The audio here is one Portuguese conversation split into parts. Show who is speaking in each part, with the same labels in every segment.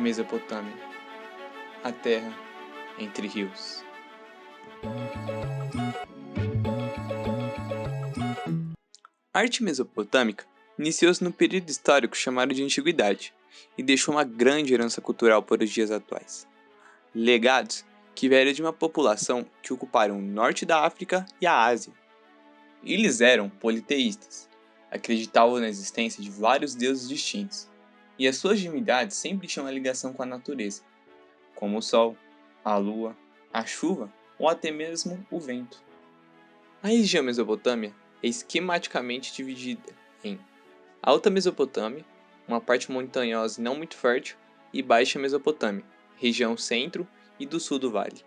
Speaker 1: Mesopotâmia, a terra entre rios. A arte mesopotâmica iniciou-se no período histórico chamado de Antiguidade e deixou uma grande herança cultural para os dias atuais. Legados que vieram de uma população que ocuparam o norte da África e a Ásia. Eles eram politeístas, acreditavam na existência de vários deuses distintos, e as suas divindades sempre tinham uma ligação com a natureza, como o sol, a lua, a chuva ou até mesmo o vento. A região Mesopotâmia é esquematicamente dividida em Alta Mesopotâmia, uma parte montanhosa e não muito fértil, e Baixa Mesopotâmia, região centro e do sul do vale.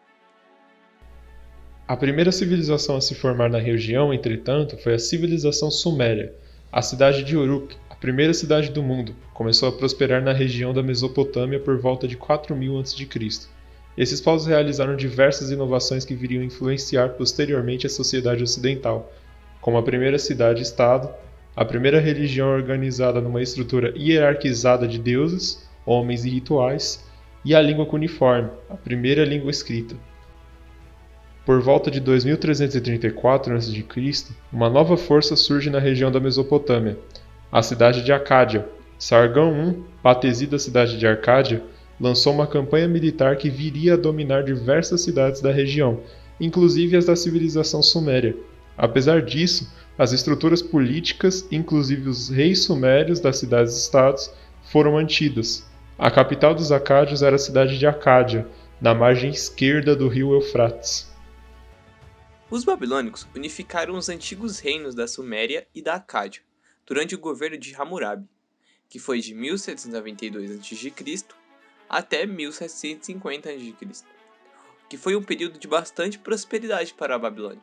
Speaker 2: A primeira civilização a se formar na região, entretanto, foi a civilização suméria. A cidade de Uruk, a primeira cidade do mundo, começou a prosperar na região da Mesopotâmia por volta de 4000 a.C. Esses povos realizaram diversas inovações que viriam influenciar posteriormente a sociedade ocidental, como a primeira cidade-estado, a primeira religião organizada numa estrutura hierarquizada de deuses, homens e rituais, e a língua cuneiforme, a primeira língua escrita. Por volta de 2334 a.C., uma nova força surge na região da Mesopotâmia, a cidade de Acádia. Sargão I, patesi da cidade de Arcádia, lançou uma campanha militar que viria a dominar diversas cidades da região, inclusive as da civilização suméria. Apesar disso, as estruturas políticas, inclusive os reis sumérios das cidades-estados, foram mantidas. A capital dos acádios era a cidade de Acádia, na margem esquerda do rio Eufrates.
Speaker 1: Os babilônicos unificaram os antigos reinos da Suméria e da Acádia durante o governo de Hammurabi, que foi de 1792 a.C. até 1750 a.C., que foi um período de bastante prosperidade para a Babilônia.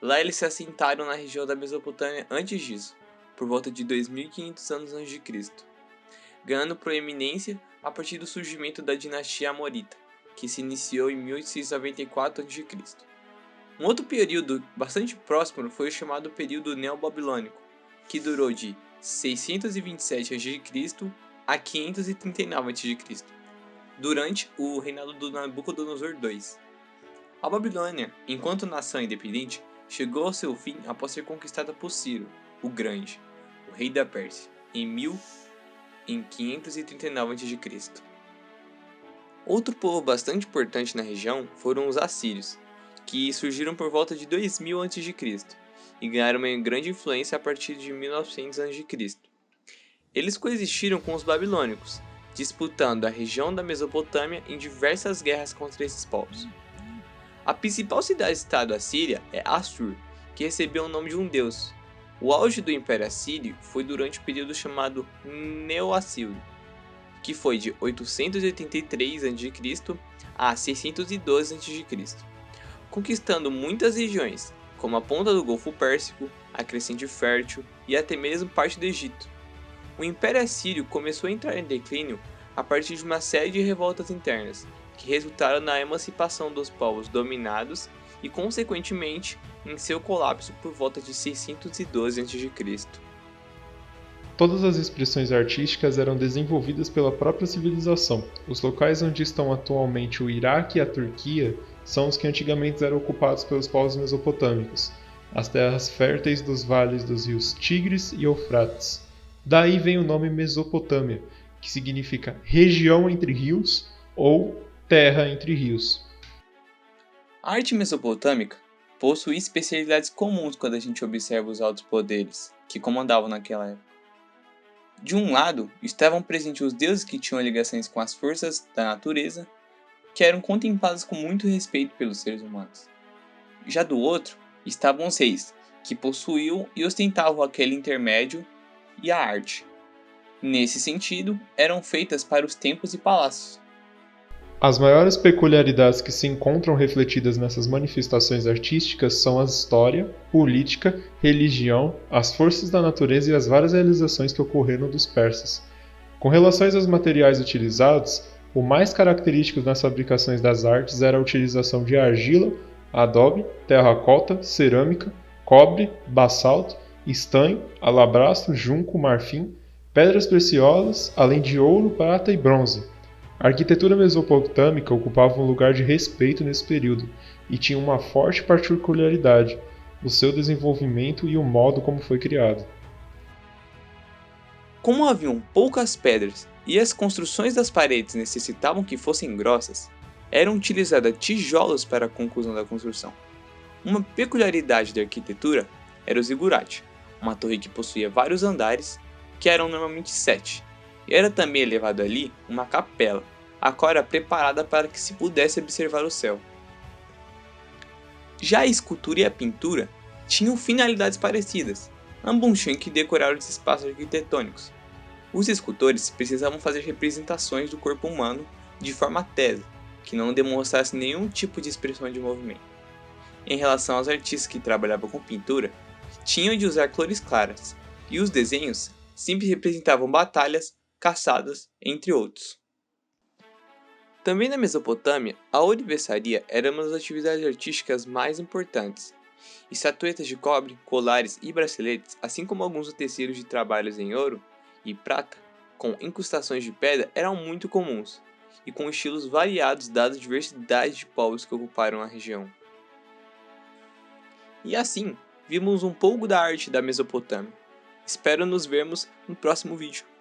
Speaker 1: Lá eles se assentaram na região da Mesopotâmia antes disso, por volta de 2500 anos a.C., ganhando proeminência a partir do surgimento da dinastia Amorita, que se iniciou em 1894 a.C. Um outro período bastante próximo foi o chamado período neobabilônico, que durou de 627 a.C. a 539 a.C., durante o reinado do Nabucodonosor II. A Babilônia, enquanto nação independente, chegou ao seu fim após ser conquistada por Ciro, o Grande, o rei da Pérsia, em 539 a.C. Outro povo bastante importante na região foram os assírios, que surgiram por volta de 2000 a.C. e ganharam uma grande influência a partir de 1900 a.C. Eles coexistiram com os babilônicos, disputando a região da Mesopotâmia em diversas guerras contra esses povos. A principal cidade-estado assíria é Assur, que recebeu o nome de um deus. O auge do Império Assírio foi durante o período chamado Neo-Assírio, que foi de 883 a.C. a 612 a.C., conquistando muitas regiões, como a ponta do Golfo Pérsico, a Crescente Fértil e até mesmo parte do Egito. O Império Assírio começou a entrar em declínio a partir de uma série de revoltas internas, que resultaram na emancipação dos povos dominados e, consequentemente, em seu colapso por volta de 612 a.C.
Speaker 2: Todas as expressões artísticas eram desenvolvidas pela própria civilização. Os locais onde estão atualmente o Iraque e a Turquia são os que antigamente eram ocupados pelos povos mesopotâmicos, as terras férteis dos vales dos rios Tigres e Eufrates. Daí vem o nome Mesopotâmia, que significa região entre rios ou terra entre rios.
Speaker 1: A arte mesopotâmica possui especialidades comuns quando a gente observa os altos poderes que comandavam naquela época. De um lado, estavam presentes os deuses que tinham ligações com as forças da natureza, que eram contemplados com muito respeito pelos seres humanos. Já do outro, estavam os reis, que possuíam e ostentavam aquele intermédio e a arte. Nesse sentido, eram feitas para os templos e palácios.
Speaker 2: As maiores peculiaridades que se encontram refletidas nessas manifestações artísticas são a história, política, religião, as forças da natureza e as várias realizações que ocorreram dos persas. Com relação aos materiais utilizados, o mais característico nas fabricações das artes era a utilização de argila, adobe, terracota, cerâmica, cobre, basalto, estanho, alabastro, junco, marfim, pedras preciosas, além de ouro, prata e bronze. A arquitetura mesopotâmica ocupava um lugar de respeito nesse período e tinha uma forte particularidade: o seu desenvolvimento e o modo como foi criado.
Speaker 1: Como haviam poucas pedras e as construções das paredes necessitavam que fossem grossas, eram utilizados tijolos para a conclusão da construção. Uma peculiaridade da arquitetura era o zigurate, uma torre que possuía vários andares, que eram normalmente 7, e era também elevado ali uma capela, a qual era preparada para que se pudesse observar o céu. Já a escultura e a pintura tinham finalidades parecidas, ambos tinham que decorar os espaços arquitetônicos. Os escultores precisavam fazer representações do corpo humano de forma tesa, que não demonstrasse nenhum tipo de expressão de movimento. Em relação aos artistas que trabalhavam com pintura, tinham de usar cores claras, e os desenhos sempre representavam batalhas, caçadas, entre outros. Também na Mesopotâmia, a ourivesaria era uma das atividades artísticas mais importantes. Estatuetas de cobre, colares e braceletes, assim como alguns utensílios de trabalhos em ouro e prata, com incrustações de pedra, eram muito comuns, e com estilos variados dada a diversidade de povos que ocuparam a região. E assim, vimos um pouco da arte da Mesopotâmia. Espero nos vermos no próximo vídeo.